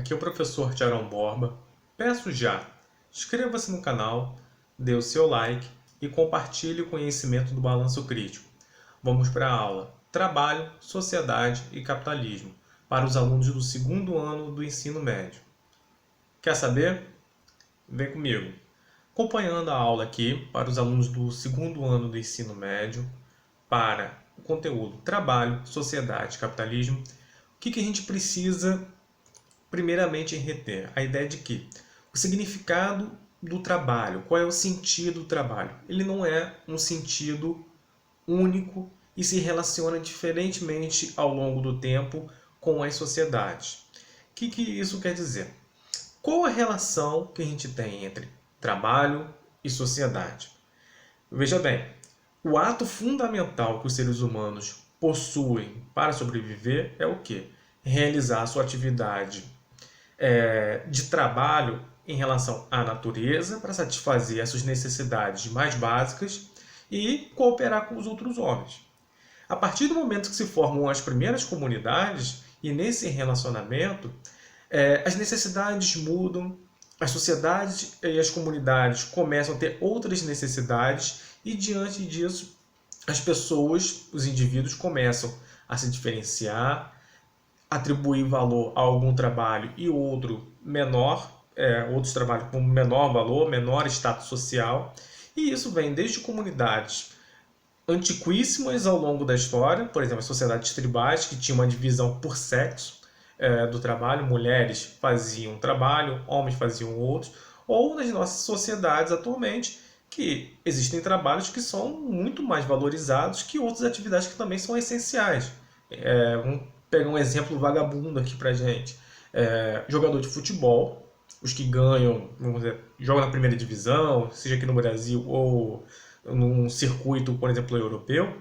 aqui é o professor Tiarão Borba. Peço já, inscreva-se no canal, dê o seu like e compartilhe o conhecimento do balanço crítico. Vamos para a aula Trabalho, Sociedade e Capitalismo para os alunos do segundo ano do ensino médio. Quer saber? Vem comigo. Acompanhando a aula aqui para os alunos do segundo ano do ensino médio, para o conteúdo Trabalho, Sociedade e Capitalismo, o que a gente precisa primeiramente reter? A ideia de que o significado do trabalho, qual é o sentido do trabalho? Ele não é um sentido único e se relaciona diferentemente ao longo do tempo com as sociedades. O que isso quer dizer? Qual a relação que a gente tem entre trabalho e sociedade? Veja bem, o ato fundamental que os seres humanos possuem para sobreviver é o quê? Realizar a sua atividade de trabalho em relação à natureza para satisfazer as suas necessidades mais básicas e cooperar com os outros homens. A partir do momento que se formam as primeiras comunidades e nesse relacionamento, as necessidades mudam, as sociedades e as comunidades começam a ter outras necessidades e diante disso as pessoas, os indivíduos começam a se diferenciar, atribuir valor a algum trabalho e outro menor, outros trabalhos com menor valor, menor status social, e isso vem desde comunidades antiquíssimas ao longo da história, por exemplo, as sociedades tribais que tinham uma divisão por sexo do trabalho, mulheres faziam um trabalho, homens faziam outros, ou nas nossas sociedades atualmente, que existem trabalhos que são muito mais valorizados que outras atividades que também são essenciais. Vamos pegar um exemplo vagabundo aqui pra gente. Jogador de futebol, os que ganham, vamos dizer, jogam na primeira divisão, seja aqui no Brasil ou num circuito, por exemplo, europeu,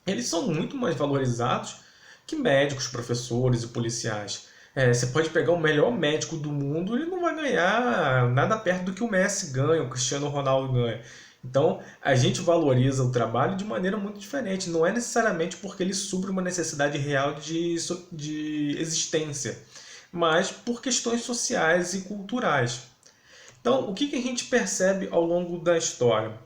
eles são muito mais valorizados que médicos, professores e policiais. Você pode pegar o melhor médico do mundo, ele não vai ganhar nada perto do que o Messi ganha, o Cristiano Ronaldo ganha. Então, a gente valoriza o trabalho de maneira muito diferente. Não é necessariamente porque ele supre uma necessidade real de existência, mas por questões sociais e culturais. Então, o que a gente percebe ao longo da história?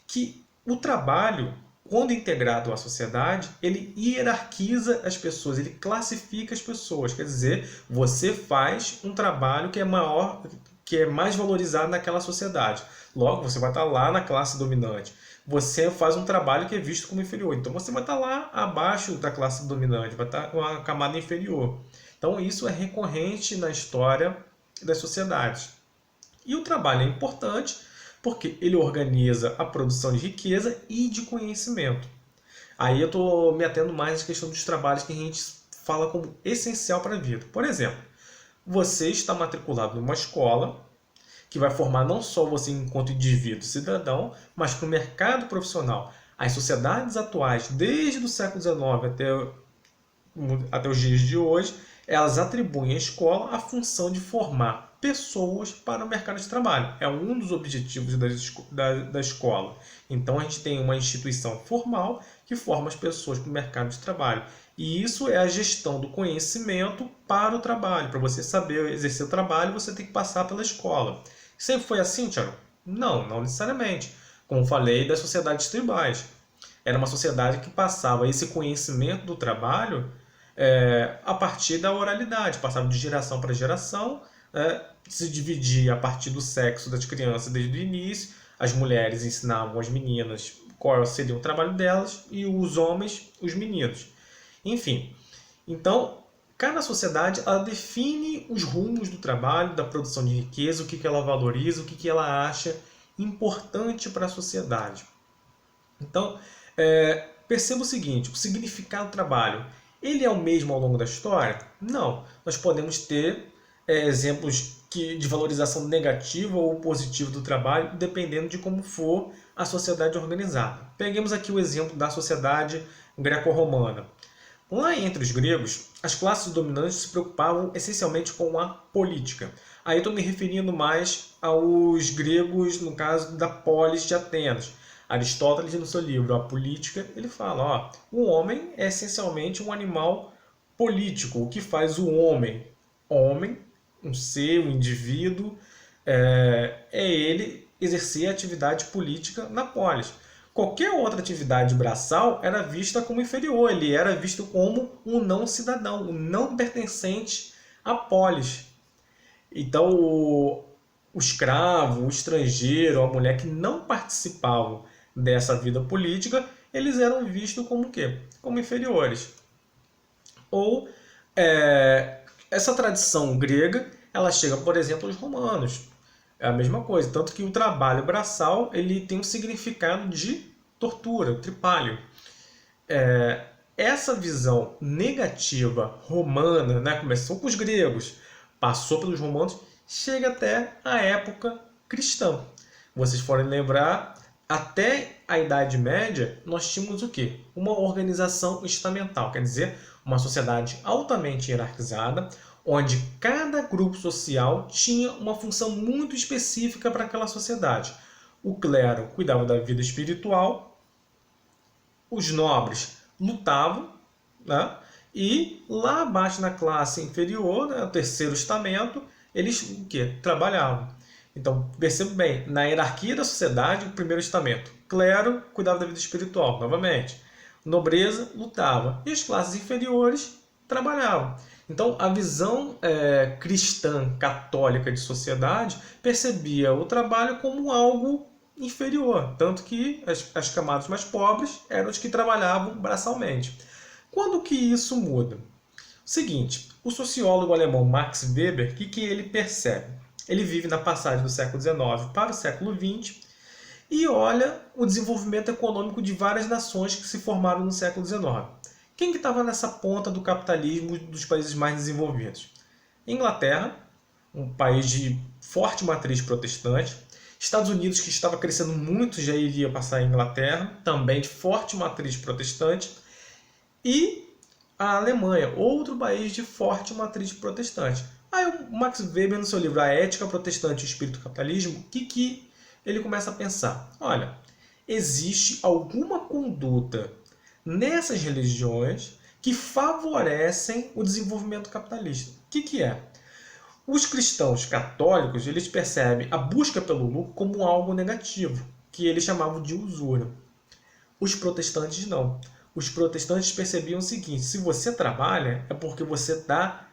Que o trabalho, quando integrado à sociedade, ele hierarquiza as pessoas, ele classifica as pessoas. Quer dizer, você faz um trabalho que é maior, que é mais valorizado naquela sociedade. Logo, você vai estar lá na classe dominante. Você faz um trabalho que é visto como inferior. Então, você vai estar lá abaixo da classe dominante, vai estar com uma camada inferior. Então, isso é recorrente na história das sociedades. E o trabalho é importante porque ele organiza a produção de riqueza e de conhecimento. Aí eu estou me atendo mais à questão dos trabalhos que a gente fala como essencial para a vida. Por exemplo, você está matriculado numa escola que vai formar não só você enquanto indivíduo cidadão, mas para o mercado profissional. As sociedades atuais, desde o século XIX até os dias de hoje, elas atribuem à escola a função de formar pessoas para o mercado de trabalho. É um dos objetivos da escola. Então a gente tem uma instituição formal que forma as pessoas para o mercado de trabalho. E isso é a gestão do conhecimento para o trabalho. Para você saber exercer o trabalho, você tem que passar pela escola. Sempre foi assim, Thiago? Não necessariamente. Como falei, das sociedades tribais. Era uma sociedade que passava esse conhecimento do trabalho a partir da oralidade, passava de geração para geração, se dividia a partir do sexo das crianças desde o início, as mulheres ensinavam as meninas qual seria o trabalho delas e os homens, os meninos. Enfim, então, cada sociedade ela define os rumos do trabalho, da produção de riqueza, o que ela valoriza, o que ela acha importante para a sociedade. Então, perceba o seguinte, o significado do trabalho, ele é o mesmo ao longo da história? Não. Nós podemos ter exemplos de valorização negativa ou positiva do trabalho, dependendo de como for a sociedade organizada. Peguemos aqui o exemplo da sociedade greco-romana. Lá entre os gregos, as classes dominantes se preocupavam essencialmente com a política. Aí estou me referindo mais aos gregos, no caso da polis de Atenas. Aristóteles, no seu livro A Política, ele fala, o homem é essencialmente um animal político. O que faz o homem homem um ser, um indivíduo, é ele exercer a atividade política na polis. Qualquer outra atividade braçal era vista como inferior, ele era visto como um não cidadão, um não pertencente à polis. Então, o escravo, o estrangeiro, a mulher que não participavam dessa vida política, eles eram vistos como o quê? Como inferiores. Ou essa tradição grega, ela chega, por exemplo, aos romanos. É a mesma coisa, tanto que o trabalho braçal ele tem um significado de tortura, tripalho. Essa visão negativa romana, né, começou com os gregos, passou pelos romanos, chega até a época cristã. Vocês forem lembrar, até a Idade Média, nós tínhamos o quê? Uma organização estamental, quer dizer, uma sociedade altamente hierarquizada, onde cada grupo social tinha uma função muito específica para aquela sociedade. O clero cuidava da vida espiritual, os nobres lutavam, né? E lá abaixo na classe inferior, né, o terceiro estamento, eles o quê? Trabalhavam. Então, perceba bem, na hierarquia da sociedade, o primeiro estamento, clero, cuidava da vida espiritual, novamente. Nobreza, lutava. E as classes inferiores trabalhavam. Então, a visão cristã, católica de sociedade, percebia o trabalho como algo inferior. Tanto que as camadas mais pobres eram os que trabalhavam braçalmente. Quando que isso muda? Seguinte, o sociólogo alemão Max Weber, o que ele percebe? Ele vive na passagem do século XIX para o século XX e olha o desenvolvimento econômico de várias nações que se formaram no século XIX. Quem que estava nessa ponta do capitalismo dos países mais desenvolvidos? Inglaterra, um país de forte matriz protestante. Estados Unidos, que estava crescendo muito, já iria passar a Inglaterra, também de forte matriz protestante. E a Alemanha, outro país de forte matriz protestante. Aí o Max Weber, no seu livro A Ética Protestante e o Espírito do Capitalismo, o que ele começa a pensar? Olha, existe alguma conduta nessas religiões que favorecem o desenvolvimento capitalista. O que é? Os cristãos católicos, eles percebem a busca pelo lucro como algo negativo, que eles chamavam de usura. Os protestantes não. Os protestantes percebiam o seguinte: se você trabalha, é porque você está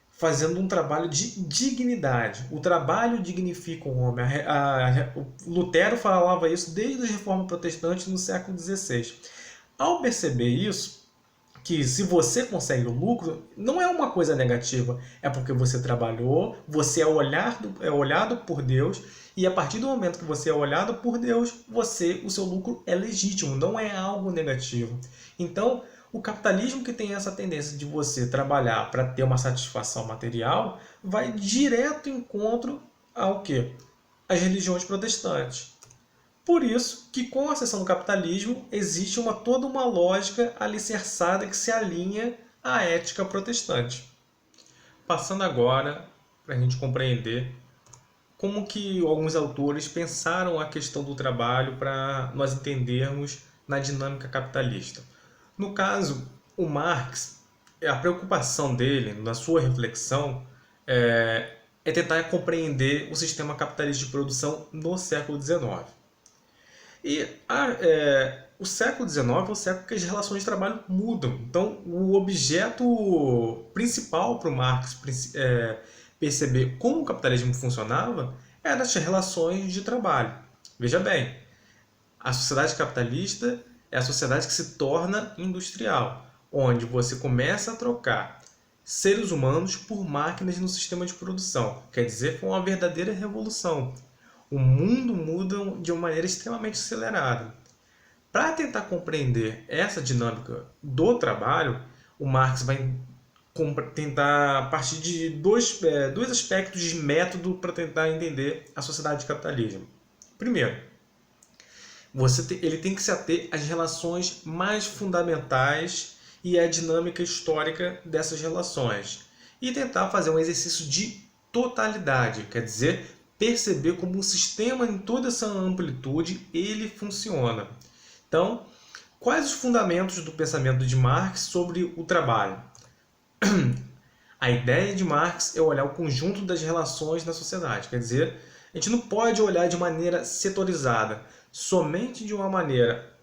fazendo um trabalho de dignidade. O trabalho dignifica o homem. O Lutero falava isso desde a Reforma Protestante no século XVI. Ao perceber isso, que se você consegue o lucro, não é uma coisa negativa, é porque você trabalhou, você é olhado por Deus, e a partir do momento que você é olhado por Deus, o seu lucro é legítimo, não é algo negativo. Então, o capitalismo que tem essa tendência de você trabalhar para ter uma satisfação material, vai direto em encontro ao quê? As religiões protestantes. Por isso que com a ascensão do capitalismo existe toda uma lógica alicerçada que se alinha à ética protestante. Passando agora para a gente compreender como que alguns autores pensaram a questão do trabalho para nós entendermos na dinâmica capitalista. No caso, o Marx, a preocupação dele, na sua reflexão, é tentar compreender o sistema capitalista de produção no século XIX. E o século XIX é o século que as relações de trabalho mudam. Então, o objeto principal para o Marx perceber como o capitalismo funcionava eram as relações de trabalho. Veja bem, a sociedade capitalista é a sociedade que se torna industrial, onde você começa a trocar seres humanos por máquinas no sistema de produção. Quer dizer, foi uma verdadeira revolução. O mundo muda de uma maneira extremamente acelerada. Para tentar compreender essa dinâmica do trabalho, o Marx vai tentar, a partir de dois aspectos de método para tentar entender a sociedade de capitalismo. Primeiro, ele tem que se ater às relações mais fundamentais e à dinâmica histórica dessas relações. E tentar fazer um exercício de totalidade, quer dizer, perceber como o sistema em toda essa amplitude ele funciona. Então, quais os fundamentos do pensamento de Marx sobre o trabalho? A ideia de Marx é olhar o conjunto das relações na sociedade. Quer dizer, a gente não pode olhar de maneira setorizada, somente de uma maneira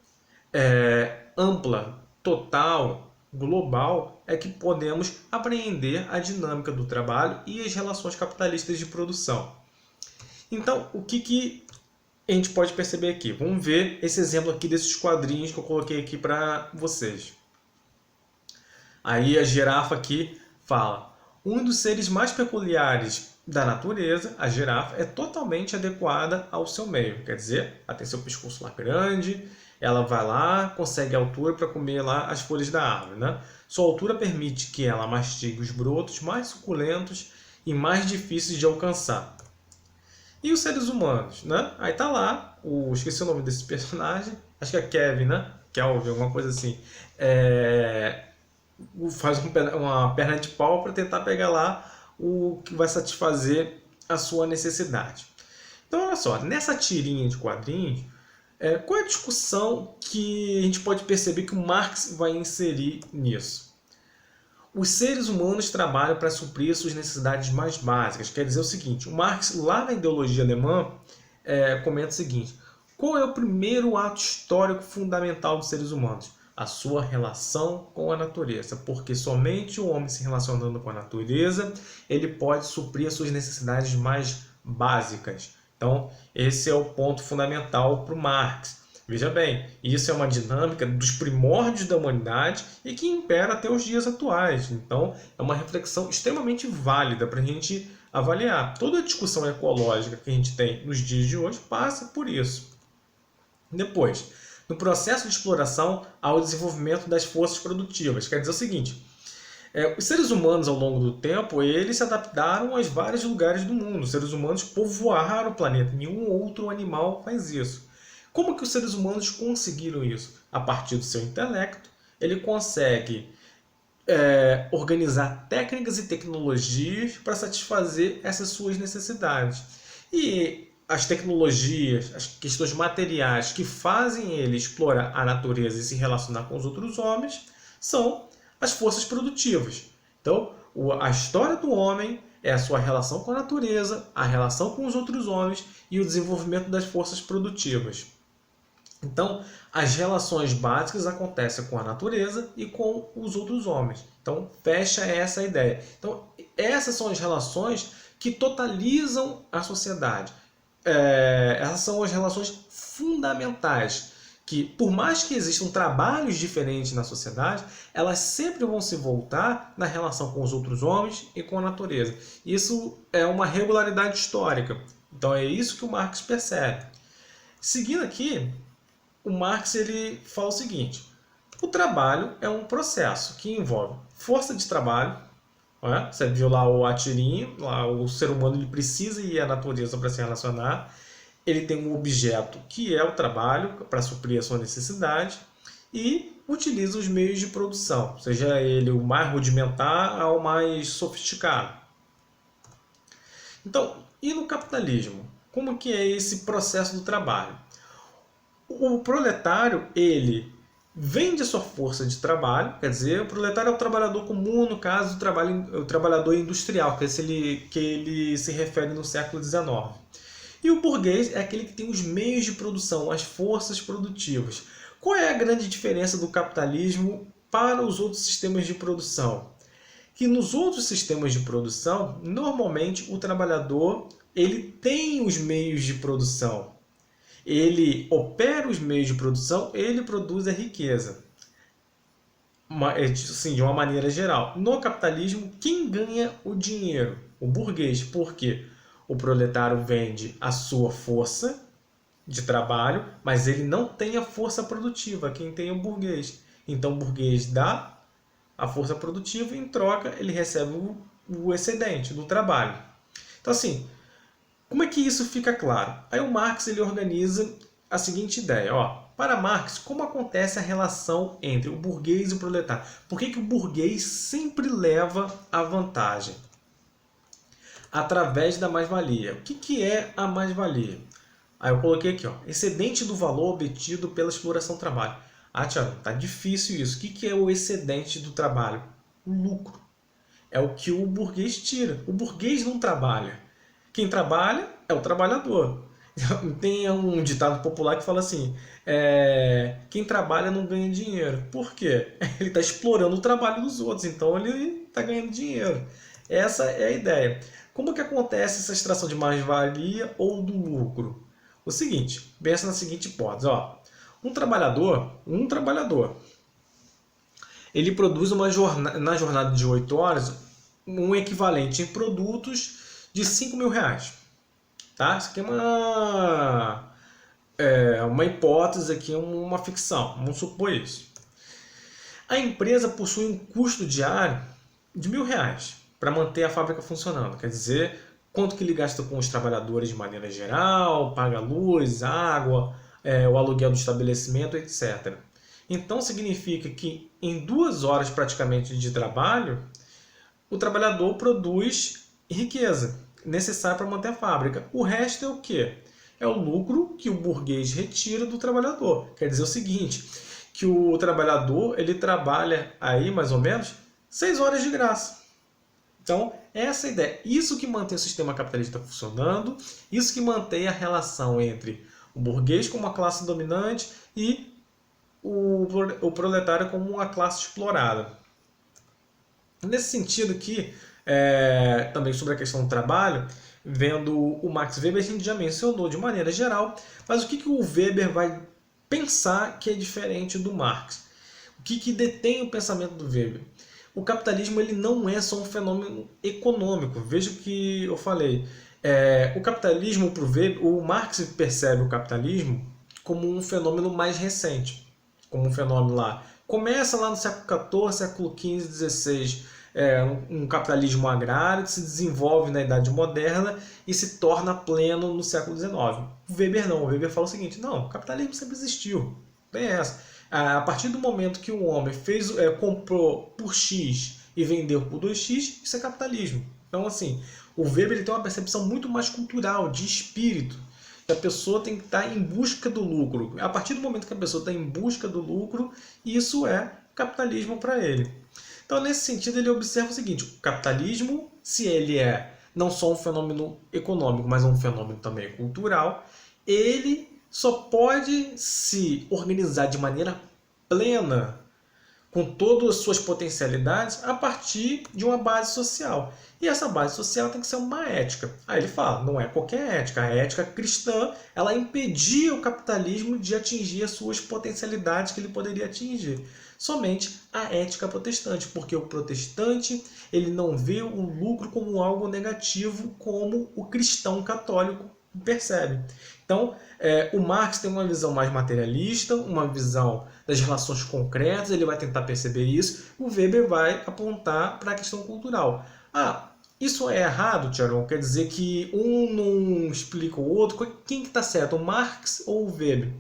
ampla, total, global, é que podemos apreender a dinâmica do trabalho e as relações capitalistas de produção. Então, o que a gente pode perceber aqui? Vamos ver esse exemplo aqui desses quadrinhos que eu coloquei aqui para vocês. Aí a girafa aqui fala: um dos seres mais peculiares da natureza, a girafa, é totalmente adequada ao seu meio. Quer dizer, ela tem seu pescoço lá grande, ela vai lá, consegue altura para comer lá as folhas da árvore, né? Sua altura permite que ela mastigue os brotos mais suculentos e mais difíceis de alcançar. E os seres humanos, né? Aí tá lá, esqueci o nome desse personagem, acho que é Kevin, né? Kelvin, alguma coisa assim. Faz uma perna de pau para tentar pegar lá o que vai satisfazer a sua necessidade. Então, olha só, nessa tirinha de quadrinhos, qual é a discussão que a gente pode perceber que o Marx vai inserir nisso? Os seres humanos trabalham para suprir suas necessidades mais básicas. Quer dizer o seguinte, o Marx, lá na ideologia alemã, comenta o seguinte: qual é o primeiro ato histórico fundamental dos seres humanos? A sua relação com a natureza, porque somente o homem se relacionando com a natureza, ele pode suprir as suas necessidades mais básicas. Então, esse é o ponto fundamental para o Marx. Veja bem, isso é uma dinâmica dos primórdios da humanidade e que impera até os dias atuais. Então, é uma reflexão extremamente válida para a gente avaliar. Toda a discussão ecológica que a gente tem nos dias de hoje passa por isso. Depois, no processo de exploração ao desenvolvimento das forças produtivas. Quer dizer o seguinte: os seres humanos, ao longo do tempo, eles se adaptaram aos vários lugares do mundo. Os seres humanos povoaram o planeta. Nenhum outro animal faz isso. Como que os seres humanos conseguiram isso? A partir do seu intelecto, ele consegue organizar técnicas e tecnologias para satisfazer essas suas necessidades. E as tecnologias, as questões materiais que fazem ele explorar a natureza e se relacionar com os outros homens são as forças produtivas. Então, a história do homem é a sua relação com a natureza, a relação com os outros homens e o desenvolvimento das forças produtivas. Então, as relações básicas acontecem com a natureza e com os outros homens. Então, fecha essa ideia. Então, essas são as relações que totalizam a sociedade. Essas são as relações fundamentais, que por mais que existam trabalhos diferentes na sociedade, elas sempre vão se voltar na relação com os outros homens e com a natureza. Isso é uma regularidade histórica. Então, é isso que o Marx percebe. Seguindo aqui, o Marx ele fala o seguinte: o trabalho é um processo que envolve força de trabalho. Você viu lá a tirinha, lá o ser humano ele precisa ir à natureza para se relacionar. Ele tem um objeto que é o trabalho para suprir a sua necessidade e utiliza os meios de produção, seja ele o mais rudimentar ao mais sofisticado. Então, e no capitalismo? Como que é esse processo do trabalho? O proletário, ele vende a sua força de trabalho, quer dizer, o proletário é o trabalhador comum, no caso, o trabalhador industrial, que ele se refere no século XIX. E o burguês é aquele que tem os meios de produção, as forças produtivas. Qual é a grande diferença do capitalismo para os outros sistemas de produção? Que nos outros sistemas de produção, normalmente o trabalhador ele tem os meios de produção. Ele opera os meios de produção, ele produz a riqueza. Assim, de uma maneira geral. No capitalismo, quem ganha o dinheiro? O burguês. Por quê? O proletário vende a sua força de trabalho, mas ele não tem a força produtiva. Quem tem é o burguês. Então o burguês dá a força produtiva e em troca ele recebe o excedente do trabalho. Então assim, como é que isso fica claro? Aí o Marx ele organiza a seguinte ideia. Para Marx, como acontece a relação entre o burguês e o proletário? Por que o burguês sempre leva a vantagem? Através da mais-valia. O que é a mais-valia? Aí eu coloquei aqui, excedente do valor obtido pela exploração do trabalho. Tiago, tá difícil isso. O que é o excedente do trabalho? O lucro. é o que o burguês tira. O burguês não trabalha. Quem trabalha é o trabalhador. Tem um ditado popular que fala assim: quem trabalha não ganha dinheiro. Por quê? Ele está explorando o trabalho dos outros, então ele está ganhando dinheiro. Essa é a ideia. Como que acontece essa extração de mais-valia ou do lucro? O seguinte, pensa na seguinte hipótese, ó. Um trabalhador, ele produz na jornada de 8 horas um equivalente em produtos de 5 mil reais. Tá? Isso aqui é uma hipótese, aqui, uma ficção. Vamos supor isso. A empresa possui um custo diário de R$ 1.000 para manter a fábrica funcionando. Quer dizer, quanto que ele gasta com os trabalhadores de maneira geral, paga luz, água, o aluguel do estabelecimento, etc. Então significa que em 2 horas praticamente de trabalho, o trabalhador produz riqueza necessária para manter a fábrica. O resto é o quê? É o lucro que o burguês retira do trabalhador. Quer dizer o seguinte, que o trabalhador ele trabalha aí mais ou menos 6 horas de graça. Então, essa é a ideia. Isso que mantém o sistema capitalista funcionando, isso que mantém a relação entre o burguês como uma classe dominante e o proletário como uma classe explorada. Nesse sentido aqui, também sobre a questão do trabalho, vendo o Max Weber, a gente já mencionou de maneira geral, mas o que o Weber vai pensar que é diferente do Marx? O que detém o pensamento do Weber? O capitalismo ele não é só um fenômeno econômico. Veja o que eu falei. O capitalismo, para o Weber, o Marx percebe o capitalismo como um fenômeno mais recente. Como um fenômeno lá. Começa lá no século XIV, século XV, XVI, um capitalismo agrário que se desenvolve na Idade Moderna e se torna pleno no século XIX. O Weber não. O Weber fala o seguinte: não, o capitalismo sempre existiu. Tem essa. A partir do momento que o homem comprou por X e vendeu por 2x, isso é capitalismo. Então, assim, o Weber ele tem uma percepção muito mais cultural, de espírito. A pessoa tem que estar em busca do lucro. A partir do momento que a pessoa está em busca do lucro, isso é capitalismo para ele. Então, nesse sentido, ele observa o seguinte: o capitalismo, se ele é não só um fenômeno econômico, mas um fenômeno também cultural, ele só pode se organizar de maneira plena, com todas as suas potencialidades, a partir de uma base social. E essa base social tem que ser uma ética. Aí ele fala, não é qualquer ética. A ética cristã, ela impedia o capitalismo de atingir as suas potencialidades que ele poderia atingir. Somente a ética protestante, porque o protestante ele não vê o lucro como algo negativo, como o cristão católico percebe. Então, o Marx tem uma visão mais materialista, uma visão das relações concretas, ele vai tentar perceber isso. O Weber vai apontar para a questão cultural. Isso é errado, Tiaron? Quer dizer que um não explica o outro? Quem que está certo, o Marx ou o Weber?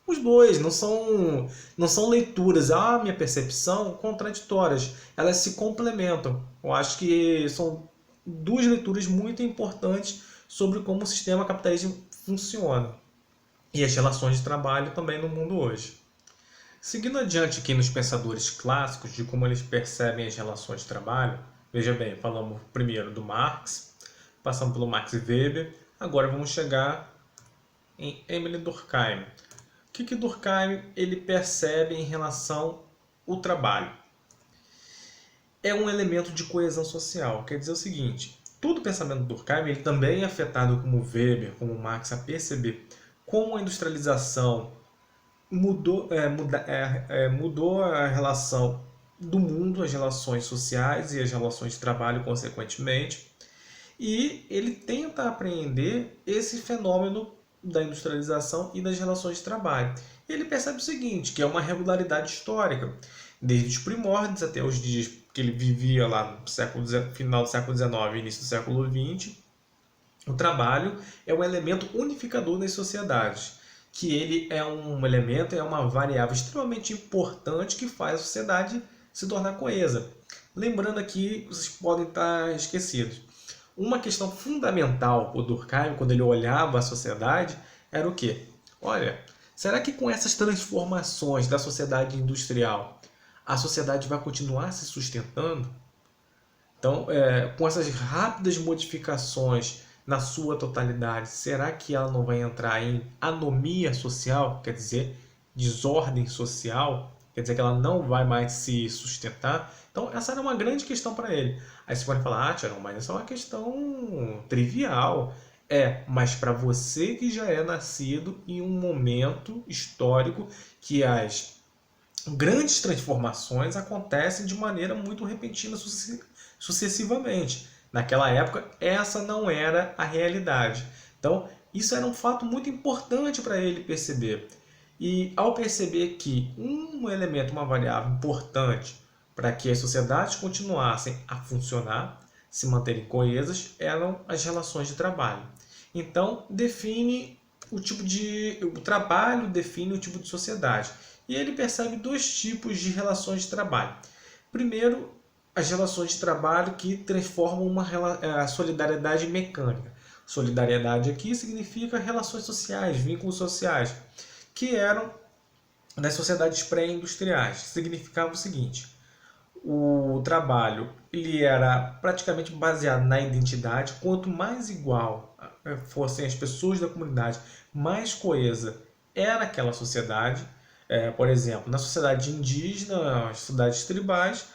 Os dois, não são leituras, minha percepção, contraditórias. Elas se complementam. Eu acho que são duas leituras muito importantes sobre como o sistema capitalista funciona e as relações de trabalho também no mundo hoje. Seguindo adiante aqui nos pensadores clássicos de como eles percebem as relações de trabalho, veja bem, falamos primeiro do Marx, passamos pelo Max Weber, agora vamos chegar em Emile Durkheim. O que Durkheim ele percebe em relação ao trabalho? É um elemento de coesão social, quer dizer o seguinte: todo o pensamento do Durkheim ele também é afetado como Weber, como Marx, a perceber como a industrialização mudou a relação do mundo, as relações sociais e as relações de trabalho, consequentemente, e ele tenta apreender esse fenômeno da industrialização e das relações de trabalho. Ele percebe o seguinte, que é uma regularidade histórica, desde os primórdios até os dias que ele vivia lá no final do século XIX e início do século XX. O trabalho é um elemento unificador das sociedades, que ele é um elemento, é uma variável extremamente importante que faz a sociedade se tornar coesa. Lembrando aqui, vocês podem estar esquecidos, uma questão fundamental para o Durkheim, quando ele olhava a sociedade, era o quê? Olha, será que com essas transformações da sociedade industrial, a sociedade vai continuar se sustentando? Então, com essas rápidas modificações na sua totalidade, será que ela não vai entrar em anomia social, quer dizer, desordem social? Quer dizer que ela não vai mais se sustentar? Então, essa era uma grande questão para ele. Aí você pode falar, Tiago, mas essa é uma questão trivial. Mas para você que já é nascido em um momento histórico que as grandes transformações acontecem de maneira muito repentina sucessivamente. Naquela época, essa não era a realidade. Então, isso era um fato muito importante para ele perceber. E ao perceber que um elemento, uma variável importante para que as sociedades continuassem a funcionar, se manterem coesas, eram as relações de trabalho. Então, define o trabalho define o tipo de sociedade. E ele percebe dois tipos de relações de trabalho. Primeiro, as relações de trabalho que transformam a solidariedade mecânica. Solidariedade aqui significa relações sociais, vínculos sociais, que eram das sociedades pré-industriais. Significava o seguinte: o trabalho ele era praticamente baseado na identidade. Quanto mais igual fossem as pessoas da comunidade, mais coesa era aquela sociedade. Por exemplo, na sociedade indígena, as sociedades tribais,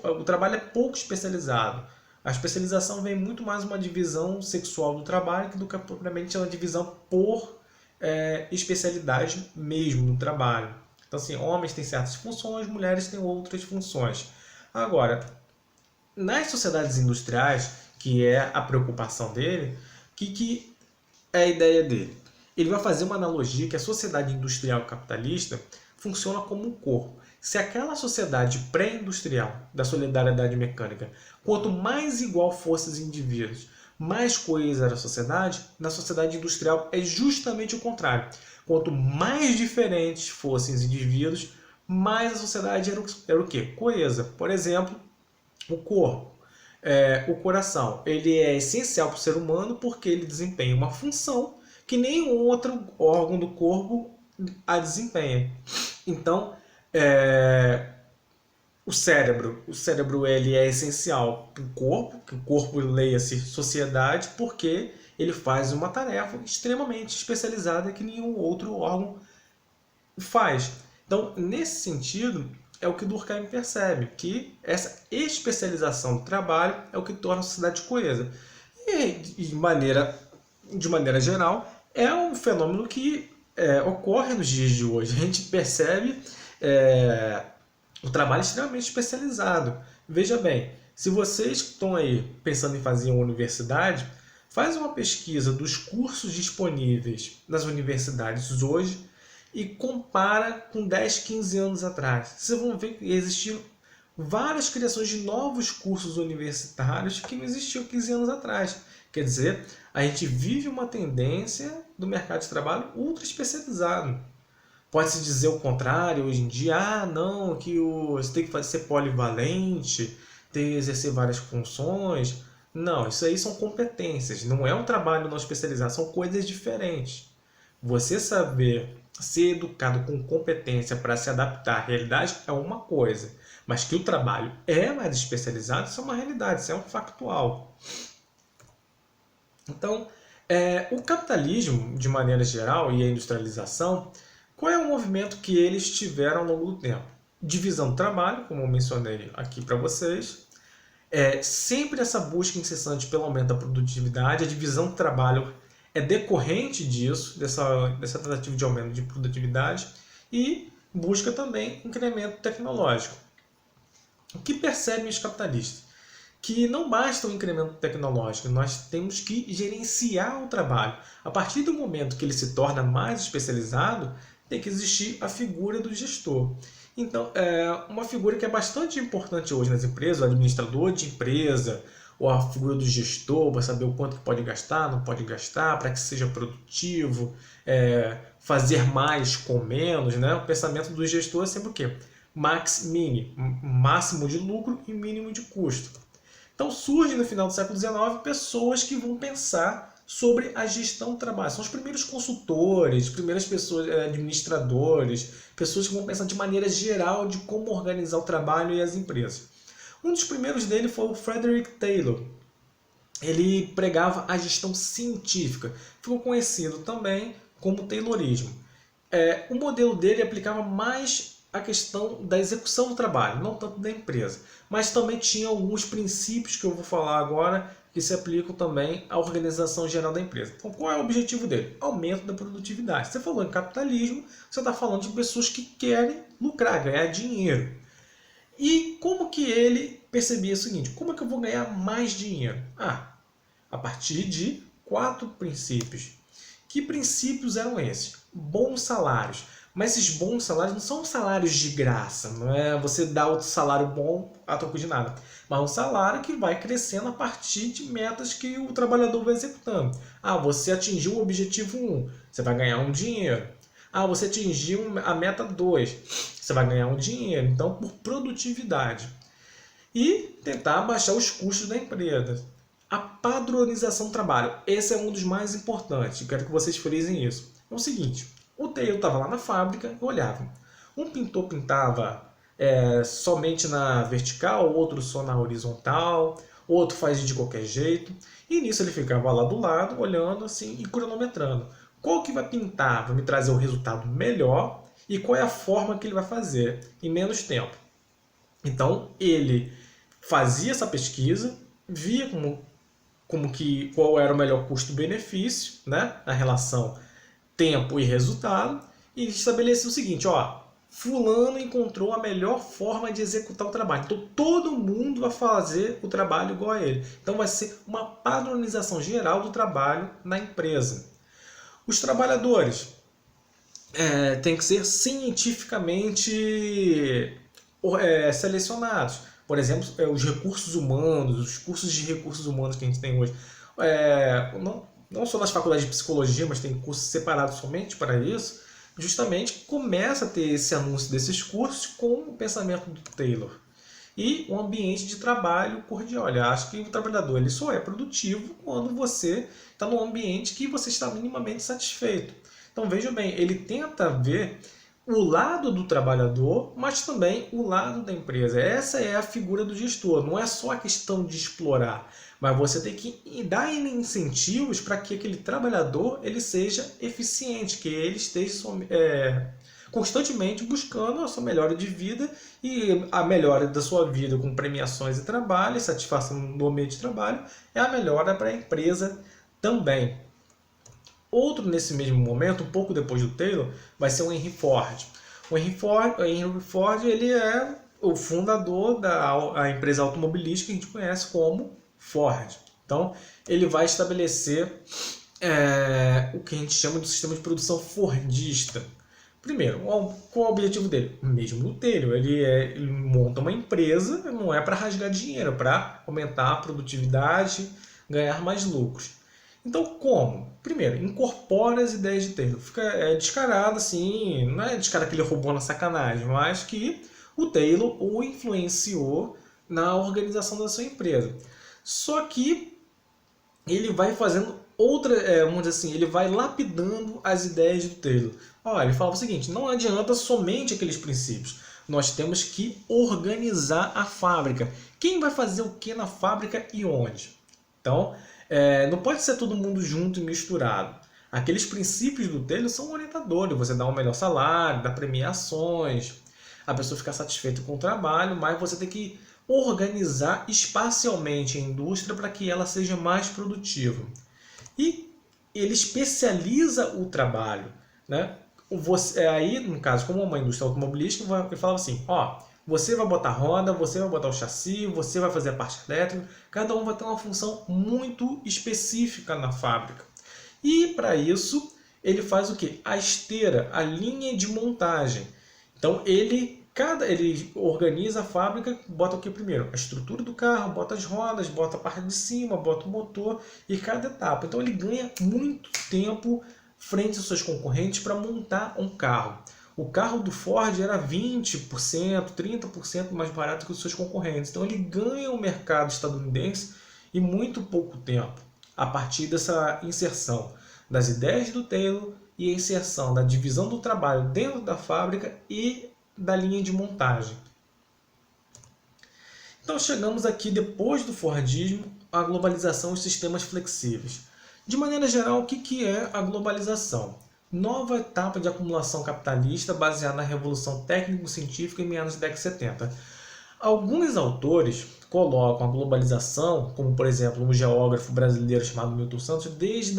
o trabalho é pouco especializado. A especialização vem muito mais uma divisão sexual do trabalho do que propriamente uma divisão por especialidade mesmo no trabalho. Então, assim, homens têm certas funções, mulheres têm outras funções. Agora, nas sociedades industriais, que é a preocupação dele, que é a ideia dele? Ele vai fazer uma analogia que a sociedade industrial capitalista funciona como um corpo. Se aquela sociedade pré-industrial da solidariedade mecânica, quanto mais igual fossem os indivíduos, mais coesa era a sociedade, na sociedade industrial é justamente o contrário. Quanto mais diferentes fossem os indivíduos, mais a sociedade era o quê? Coesa. Por exemplo, o corpo. O coração. Ele é essencial para o ser humano porque ele desempenha uma função que nenhum outro órgão do corpo a desempenha. Então, o cérebro ele é essencial para o corpo, que o corpo leia-se sociedade, porque ele faz uma tarefa extremamente especializada que nenhum outro órgão faz. Então, nesse sentido, é o que Durkheim percebe, que essa especialização do trabalho é o que torna a sociedade coesa. E, de maneira geral, é um fenômeno que ocorre nos dias de hoje. A gente percebe o trabalho extremamente especializado. Veja bem, se vocês estão aí pensando em fazer uma universidade, faz uma pesquisa dos cursos disponíveis nas universidades hoje e compara com 10, 15 anos atrás. Vocês vão ver que existiram várias criações de novos cursos universitários que não existiam 15 anos atrás. Quer dizer, a gente vive uma tendência do mercado de trabalho ultra especializado. Pode-se dizer o contrário hoje em dia, não, que você tem que ser polivalente, tem que exercer várias funções. Não, isso aí são competências, não é um trabalho não especializado, são coisas diferentes. Você saber ser educado com competência para se adaptar à realidade é uma coisa, mas que o trabalho é mais especializado, isso é uma realidade, isso é um factual. Então, o capitalismo, de maneira geral, e a industrialização, qual é o movimento que eles tiveram ao longo do tempo? Divisão do trabalho, como eu mencionei aqui para vocês. Sempre essa busca incessante pelo aumento da produtividade. A divisão do trabalho é decorrente disso, dessa tentativa de aumento de produtividade. E busca também incremento tecnológico. O que percebem os capitalistas? Que não basta o incremento tecnológico, nós temos que gerenciar o trabalho. A partir do momento que ele se torna mais especializado, tem que existir a figura do gestor. Então, uma figura que é bastante importante hoje nas empresas, o administrador de empresa, ou a figura do gestor, para saber o quanto que pode gastar, não pode gastar, para que seja produtivo, fazer mais com menos. Né? O pensamento do gestor é sempre o quê? Max Mini, máximo de lucro e mínimo de custo. Então surge no final do século XIX pessoas que vão pensar sobre a gestão do trabalho. São os primeiros consultores, primeiras pessoas, administradores, pessoas que vão pensar de maneira geral de como organizar o trabalho e as empresas. Um dos primeiros dele foi o Frederick Taylor. Ele pregava a gestão científica, ficou conhecido também como Taylorismo. O modelo dele aplicava mais a questão da execução do trabalho, não tanto da empresa, mas também tinha alguns princípios que eu vou falar agora que se aplicam também à organização geral da empresa. Então, qual é o objetivo dele? Aumento da produtividade. Você falou em capitalismo, você está falando de pessoas que querem lucrar, ganhar dinheiro. E como que ele percebia o seguinte: como é que eu vou ganhar mais dinheiro? A partir de 4 princípios. Que princípios eram esses? Bons salários. Mas esses bons salários não são salários de graça, não é você dar outro salário bom a troco de nada, mas um salário que vai crescendo a partir de metas que o trabalhador vai executando. Você atingiu o objetivo 1, você vai ganhar um dinheiro. Você atingiu a meta 2, você vai ganhar um dinheiro. Então, por produtividade. E tentar baixar os custos da empresa. A padronização do trabalho. Esse é um dos mais importantes. Eu quero que vocês frisem isso. É o seguinte: o Taylor estava lá na fábrica e olhava. Um pintor pintava somente na vertical, outro só na horizontal, outro fazia de qualquer jeito. E nisso ele ficava lá do lado, olhando assim e cronometrando. Qual que vai pintar? Vai me trazer o resultado melhor e qual é a forma que ele vai fazer em menos tempo. Então ele fazia essa pesquisa, via qual era o melhor custo-benefício, né, na relação tempo e resultado, e estabelecia o seguinte: fulano encontrou a melhor forma de executar o trabalho, então todo mundo vai fazer o trabalho igual a ele. Então vai ser uma padronização geral do trabalho na empresa. Os trabalhadores têm que ser cientificamente selecionados. Por exemplo, os recursos humanos, os cursos de recursos humanos que a gente tem hoje. Não só nas faculdades de psicologia, mas tem cursos separados somente para isso. Justamente começa a ter esse anúncio desses cursos com o pensamento do Taylor. E um ambiente de trabalho cordial. Eu acho que o trabalhador ele só é produtivo quando você está num ambiente que você está minimamente satisfeito. Então veja bem, ele tenta ver o lado do trabalhador, mas também o lado da empresa. Essa é a figura do gestor. Não é só a questão de explorar, mas você tem que dar incentivos para que aquele trabalhador ele seja eficiente, que ele esteja constantemente buscando a sua melhora de vida, e a melhora da sua vida com premiações e trabalho, e satisfação no ambiente de trabalho, é a melhora para a empresa também. Outro nesse mesmo momento, um pouco depois do Taylor, vai ser o Henry Ford. O Henry Ford ele é o fundador da empresa automobilística que a gente conhece como Ford. Então, ele vai estabelecer o que a gente chama de sistema de produção fordista. Primeiro, qual é o objetivo dele? Mesmo do Taylor, ele monta uma empresa, não é para rasgar dinheiro, é para aumentar a produtividade, ganhar mais lucros. Então, como? Primeiro, incorpora as ideias de Taylor. Fica descarado, assim, não é descarado que ele roubou na sacanagem, mas que o Taylor o influenciou na organização da sua empresa. Só que ele vai fazendo vamos dizer assim, ele vai lapidando as ideias do Taylor. Ele falava o seguinte: não adianta somente aqueles princípios. Nós temos que organizar a fábrica. Quem vai fazer o que na fábrica e onde? Então, não pode ser todo mundo junto e misturado. Aqueles princípios do Taylor são orientadores. Você dá um melhor salário, dá premiações, a pessoa fica satisfeita com o trabalho, mas você tem que organizar espacialmente a indústria para que ela seja mais produtiva. E ele especializa o trabalho, né? Aí, no caso, como uma indústria automobilística, ele falava assim: você vai botar roda, você vai botar o chassi, você vai fazer a parte elétrica, cada um vai ter uma função muito específica na fábrica. E para isso, ele faz o quê? A esteira, a linha de montagem. Então, ele organiza a fábrica, bota o que primeiro? A estrutura do carro, bota as rodas, bota a parte de cima, bota o motor e cada etapa. Então ele ganha muito tempo frente aos seus concorrentes para montar um carro. O carro do Ford era 20%, 30% mais barato que os seus concorrentes. Então ele ganha o mercado estadunidense em muito pouco tempo, a partir dessa inserção das ideias do Taylor e a inserção da divisão do trabalho dentro da fábrica e da linha de montagem. Então chegamos aqui depois do Fordismo, a globalização e os sistemas flexíveis. De maneira geral, o que é a globalização? Nova etapa de acumulação capitalista baseada na revolução técnico-científica em meados da década de 70. Alguns autores colocam a globalização, como por exemplo um geógrafo brasileiro chamado Milton Santos, desde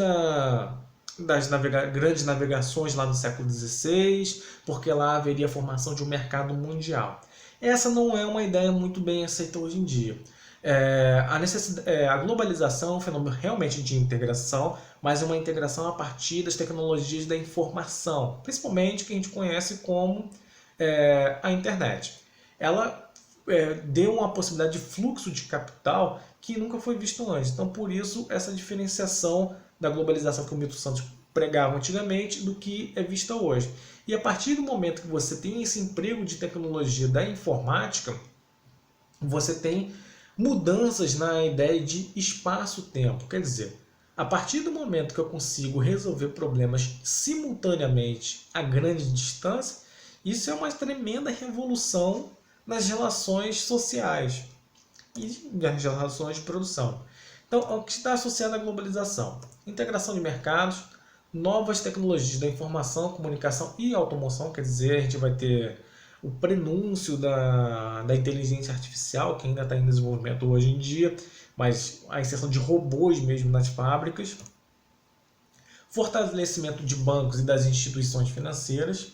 das grandes navegações lá no século XVI, porque lá haveria a formação de um mercado mundial. Essa não é uma ideia muito bem aceita hoje em dia. A globalização é um fenômeno realmente de integração, mas é uma integração a partir das tecnologias da informação, principalmente que a gente conhece como a internet. Ela deu uma possibilidade de fluxo de capital que nunca foi visto antes. Então, por isso, essa diferenciação da globalização que o Milton Santos pregava antigamente do que é vista hoje. E a partir do momento que você tem esse emprego de tecnologia da informática, você tem mudanças na ideia de espaço-tempo. Quer dizer, a partir do momento que eu consigo resolver problemas simultaneamente a grande distância, isso é uma tremenda revolução nas relações sociais e nas relações de produção. Então, o que está associado à globalização? Integração de mercados, novas tecnologias da informação, comunicação e automoção, quer dizer, a gente vai ter o prenúncio da inteligência artificial, que ainda está em desenvolvimento hoje em dia, mas a inserção de robôs mesmo nas fábricas, fortalecimento de bancos e das instituições financeiras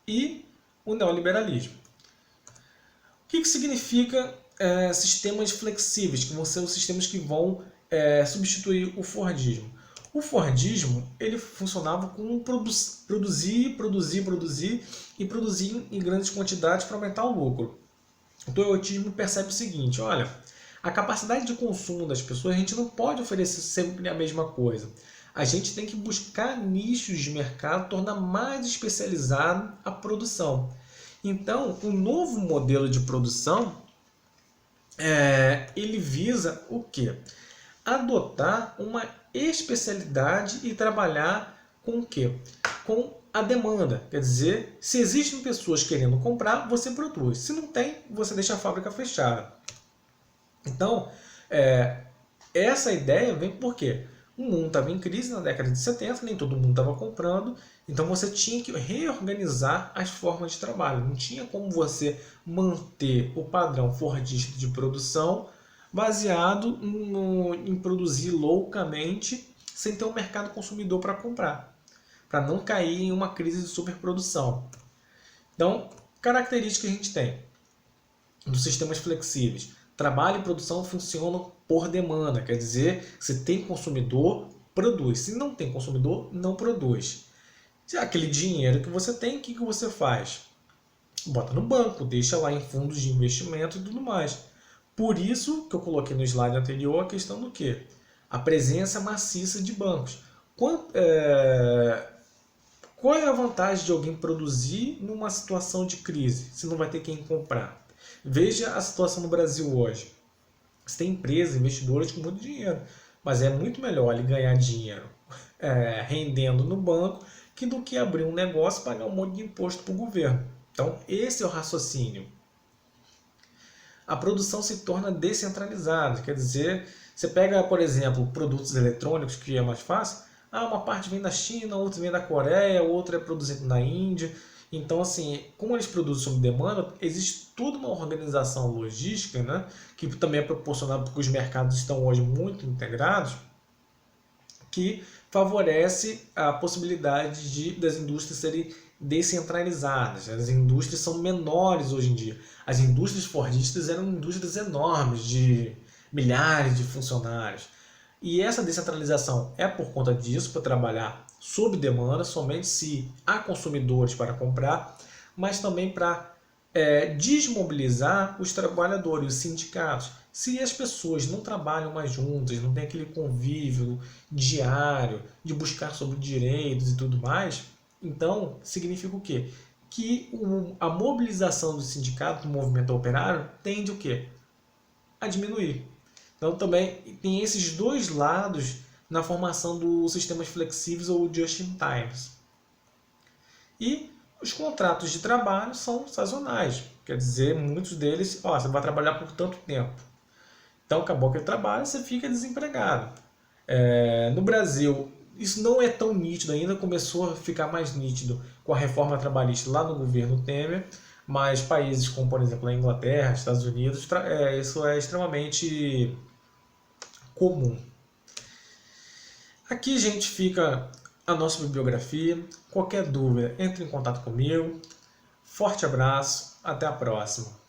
e o neoliberalismo. O que significa sistemas flexíveis, que vão ser os sistemas que vão substituir o Fordismo? O Fordismo ele funcionava com produzir e produzir em grandes quantidades para aumentar o lucro. O toyotismo percebe o seguinte: olha, a capacidade de consumo das pessoas a gente não pode oferecer sempre a mesma coisa. A gente tem que buscar nichos de mercado, tornar mais especializado a produção. Então, o novo modelo de produção ele visa o quê? Adotar uma especialidade e trabalhar com o quê? Com a demanda. Quer dizer, se existem pessoas querendo comprar, você produz. Se não tem, você deixa a fábrica fechada. Então, essa ideia vem por quê? O mundo estava em crise na década de 70, nem todo mundo estava comprando, então você tinha que reorganizar as formas de trabalho. Não tinha como você manter o padrão fordista de produção baseado em produzir loucamente sem ter um mercado consumidor para comprar, para não cair em uma crise de superprodução. Então, características que a gente tem dos sistemas flexíveis. Trabalho e produção funcionam por demanda, quer dizer, se tem consumidor, produz. Se não tem consumidor, não produz. Se aquele dinheiro que você tem, o que você faz? Bota no banco, deixa lá em fundos de investimento e tudo mais. Por isso que eu coloquei no slide anterior a questão do quê? A presença maciça de bancos. Qual é a vantagem de alguém produzir numa situação de crise, se não vai ter quem comprar? Veja a situação no Brasil hoje. Você tem empresas, investidores com muito dinheiro, mas é muito melhor ele ganhar dinheiro rendendo no banco que do que abrir um negócio e pagar um monte de imposto para o governo. Então, esse é o raciocínio. A produção se torna descentralizada, quer dizer, você pega, por exemplo, produtos eletrônicos, que é mais fácil, uma parte vem da China, outra vem da Coreia, outra é produzida na Índia. Então, assim, como eles produzem sob demanda, existe toda uma organização logística, né, que também é proporcionada porque os mercados estão hoje muito integrados, que favorece a possibilidade das indústrias serem descentralizadas. As indústrias são menores hoje em dia. As indústrias fordistas eram indústrias enormes, de milhares de funcionários. E essa descentralização é por conta disso, para trabalhar sob demanda, somente se há consumidores para comprar, mas também para desmobilizar os trabalhadores, os sindicatos. Se as pessoas não trabalham mais juntas, não tem aquele convívio diário de buscar sobre direitos e tudo mais, então significa o quê? Que a mobilização do sindicato, do movimento operário, tende o quê? A diminuir. Então também tem esses dois lados na formação dos sistemas flexíveis ou just-in-time. E os contratos de trabalho são sazonais. Quer dizer, muitos deles, ó, você vai trabalhar por tanto tempo. Então, acabou aquele trabalho, você fica desempregado. No Brasil, isso não é tão nítido ainda, começou a ficar mais nítido com a reforma trabalhista lá no governo Temer, mas países como, por exemplo, a Inglaterra, Estados Unidos, isso é extremamente comum. Aqui, gente, fica a nossa bibliografia. Qualquer dúvida, entre em contato comigo. Forte abraço, até a próxima.